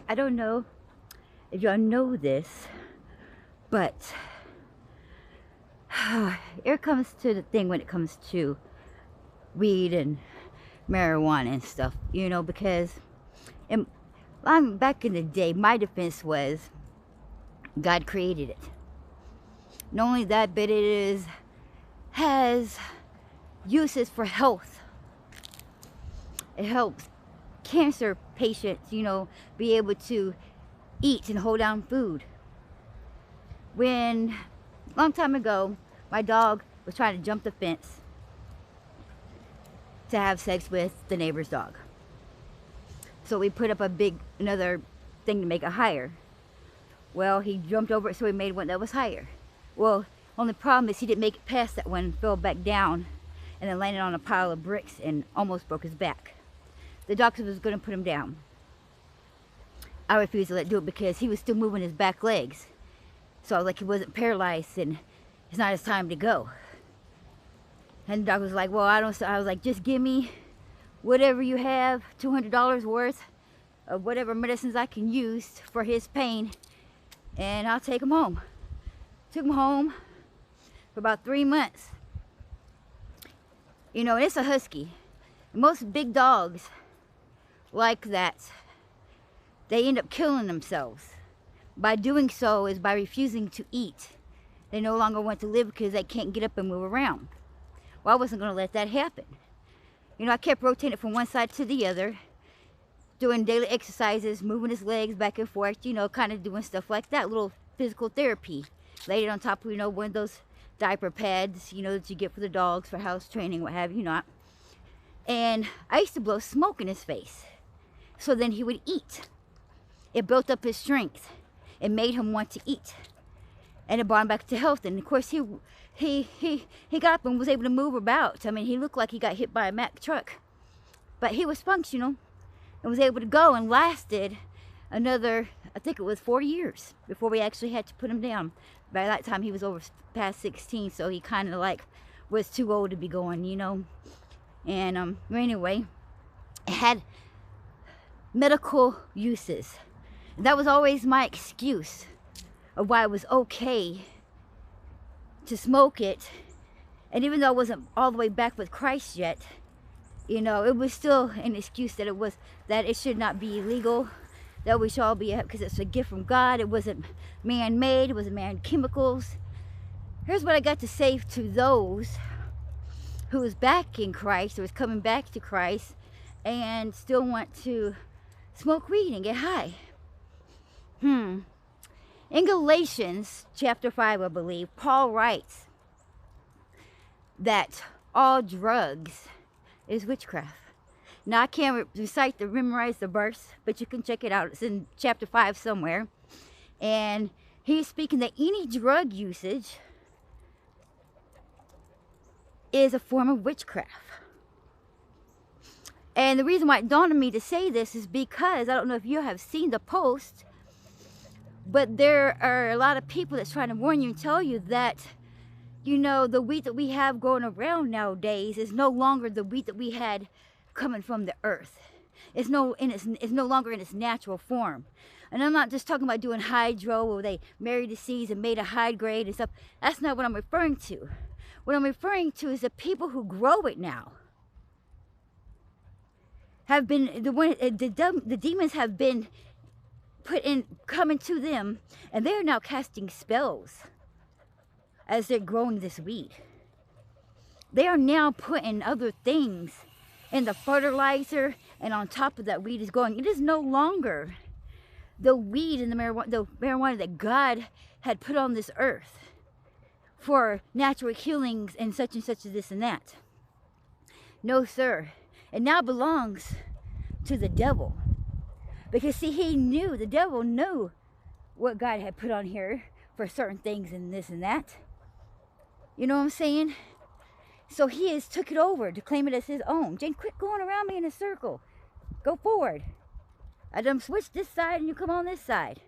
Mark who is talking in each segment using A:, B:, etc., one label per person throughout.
A: I don't know if y'all know this, but here comes to the thing when it comes to weed and marijuana and stuff, you know, because back in the day, my defense was God created it. Not only that, but has uses for health. It helps cancer patients, you know, be able to eat and hold down food. When, a long time ago, my dog was trying to jump the fence to have sex with the neighbor's dog. So we put up another thing to make it higher. Well, he jumped over it, so we made one that was higher. Well, only problem is he didn't make it past that one, fell back down, and then landed on a pile of bricks and almost broke his back. The doctor was going to put him down. I refused to let him do it because he was still moving his back legs. So I was like, he wasn't paralyzed and it's not his time to go. And the doctor was like, well, I was like, just give me whatever you have, $200 worth of whatever medicines I can use for his pain, and I'll take him home. Took him home for about 3 months. You know, and it's a husky. Most big dogs like that, they end up killing themselves. By doing so is by refusing to eat. They no longer want to live because they can't get up and move around. Well, I wasn't going to let that happen. You know, I kept rotating from one side to the other, doing daily exercises, moving his legs back and forth, you know, kind of doing stuff like that, little physical therapy. Laid it on top of, you know, one of those diaper pads, you know, that you get for the dogs for house training, what have you not. And I used to blow smoke in his face. So then he would eat. It built up his strength. It made him want to eat. And it brought him back to health. And of course he got up and was able to move about. I mean, he looked like he got hit by a Mack truck. But he was functional and was able to go, and lasted another, I think it was 4 years before we actually had to put him down. By that time he was over past 16, so he kind of like was too old to be going, you know. And anyway, it had medical uses. That was always my excuse of why it was okay to smoke it. And even though I wasn't all the way back with Christ yet, you know, it was still an excuse that it should not be illegal, that we should all be, because it's a gift from God. It wasn't man-made, it wasn't man chemicals. Here's what I got to say to those who is back in Christ, or is coming back to Christ, and still want to smoke weed and get high. In Galatians chapter 5, I believe, Paul writes that all drugs is witchcraft. Now, I can't memorize the verse, but you can check it out. It's in chapter 5 somewhere. And he's speaking that any drug usage is a form of witchcraft. And the reason why it dawned on me to say this is because, I don't know if you have seen the post, but there are a lot of people that's trying to warn you and tell you that, you know, the wheat that we have growing around nowadays is no longer the wheat that we had coming from the earth. It's no longer in its natural form. And I'm not just talking about doing hydro, where they married the seeds and made a high grade and stuff. That's not what I'm referring to. What I'm referring to is the people who grow it now have been the demons have been coming to them, and they're now casting spells as they're growing this weed. They are now putting other things in the fertilizer, and on top of that, weed is going. It is no longer the weed and the marijuana that God had put on this earth for natural healings and such as this and that. No, sir. It now belongs to the devil. Because see, the devil knew what God had put on here for certain things and this and that. You know what I'm saying? So he has took it over to claim it as his own. Jane, quit going around me in a circle. Go forward. I done switched this side and you come on this side.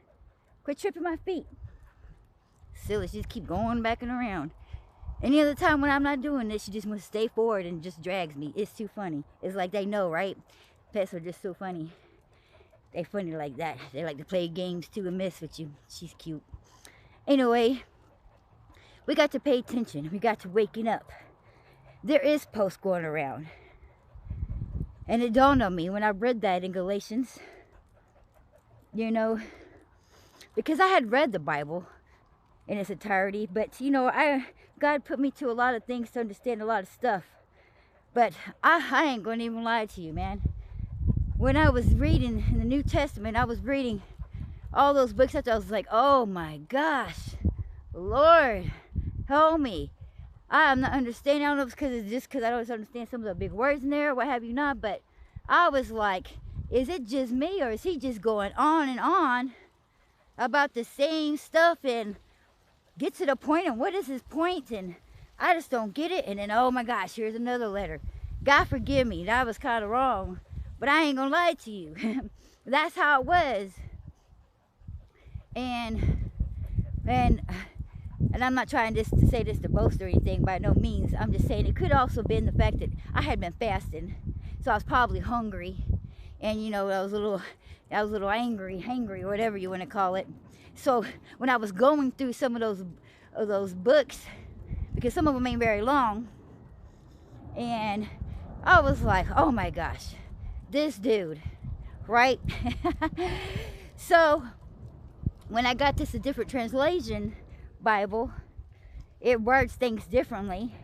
A: Quit tripping my feet. Silly, she just keep going back and around. Any other time when I'm not doing this, she just must stay forward and just drags me. It's too funny. It's like they know, right? Pets are just so funny. They funny like that. They like to play games too and mess with you. She's cute. Anyway, we got to pay attention. We got to waking up. There is posts going around. And it dawned on me when I read that in Galatians, you know, because I had read the Bible in its entirety, but you know, God put me to a lot of things to understand a lot of stuff. But I ain't gonna even lie to you, man. When I was reading in the New Testament, I was reading all those books that I was like, oh my gosh, Lord, help me. I'm not understanding. I don't know if it's because it's just because I don't understand some of the big words in there or what have you not, but I was like, is it just me or is he just going on and on about the same stuff and get to the point, and what is his point? And I just don't get it. And then, oh my gosh, here's another letter. God forgive me, that was kind of wrong, but I ain't gonna lie to you. That's how it was. And I'm not trying to say this to boast or anything, by no means. I'm just saying it could also been the fact that I had been fasting, so I was probably hungry, and you know, I was a little angry, or whatever you want to call it. So when I was going through some of those books, because some of them ain't very long, and I was like, oh my gosh, this dude, right? So when I got this a different translation Bible, it words things differently.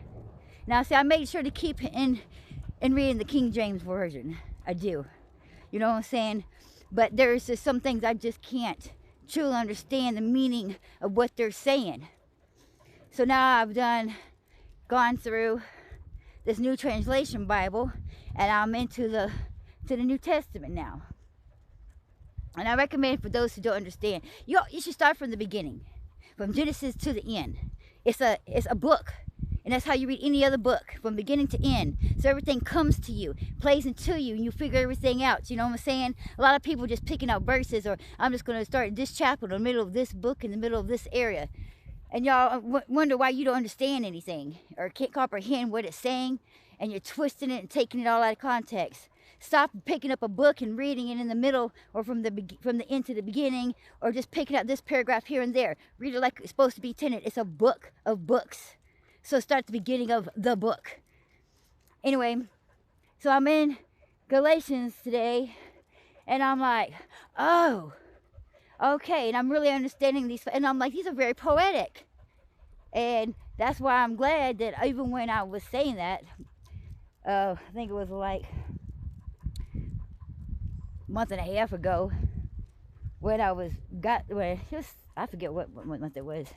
A: Now see, I made sure to keep in reading the King James Version. I do, you know what I'm saying? But there's just some things I just can't truly understand the meaning of what they're saying. So now I've gone through this new translation Bible, and I'm into the New Testament now. And I recommend for those who don't understand, you should start from the beginning, from Genesis to the end. It's a book, and that's how you read any other book, from beginning to end. So everything comes to you, plays into you, and you figure everything out. You know what I'm saying? A lot of people just picking out verses, or I'm just going to start this chapter in the middle of this book, in the middle of this area. And y'all wonder why you don't understand anything or can't comprehend what it's saying, and you're twisting it and taking it all out of context. Stop picking up a book and reading it in the middle, or from the end to the beginning, or just picking out this paragraph here and there. Read it like it's supposed to be intended. It's a book of books. So start at the beginning of the book. Anyway, so I'm in Galatians today, and I'm like, oh, okay. And I'm really understanding these, and I'm like, these are very poetic. And that's why I'm glad that even when I was saying that, I think it was like month and a half ago, when I forget what month it was,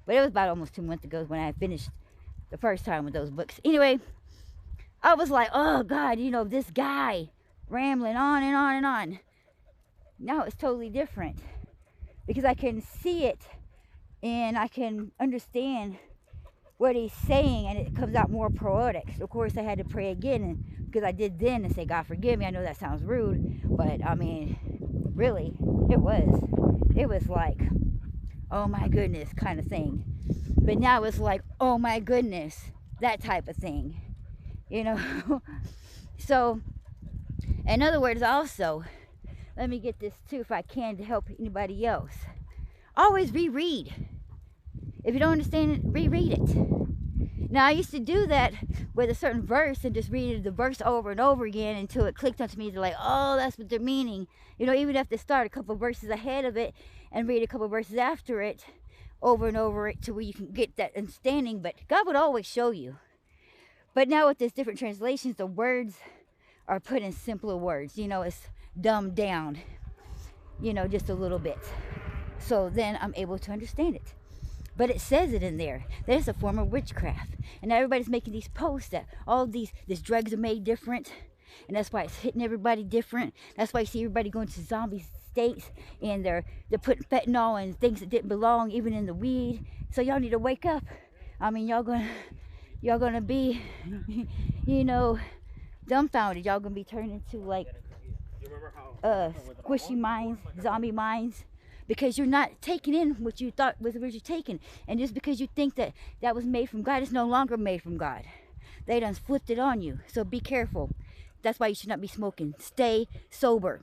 A: but it was about almost 2 months ago when I finished the first time with those books. Anyway, I was like, oh God, you know, this guy rambling on and on and on. Now it's totally different, because I can see it and I can understand what he's saying, and it comes out more poetic. So of course I had to pray again, and because I did then, and say, God forgive me. I know that sounds rude, but I mean, really, it was like, oh my goodness kind of thing. But now it's like, oh my goodness, that type of thing, you know. So in other words, also, let me get this too if I can, to help anybody else. Always reread. If you don't understand it, reread it. Now I used to do that with a certain verse and just read the verse over and over again until it clicked onto me to like, oh, that's what they're meaning. You know, even if they start a couple verses ahead of it and read a couple verses after it, over and over it, to where you can get that understanding. But God would always show you. But now with this different translations, the words are put in simpler words. You know, it's dumbed down, you know, just a little bit. So then I'm able to understand it. But it says it in there that it's a form of witchcraft. And everybody's making these posts that all these drugs are made different. And that's why it's hitting everybody different. That's why you see everybody going to zombie states, and they're putting fentanyl and things that didn't belong even in the weed. So y'all need to wake up. I mean, y'all gonna be, you know, dumbfounded. Y'all gonna be turned into like squishy minds, zombie minds. Because you're not taking in what you thought was what you're taking. And just because you think that that was made from God, it's no longer made from God. They done flipped it on you. So be careful. That's why you should not be smoking. Stay sober.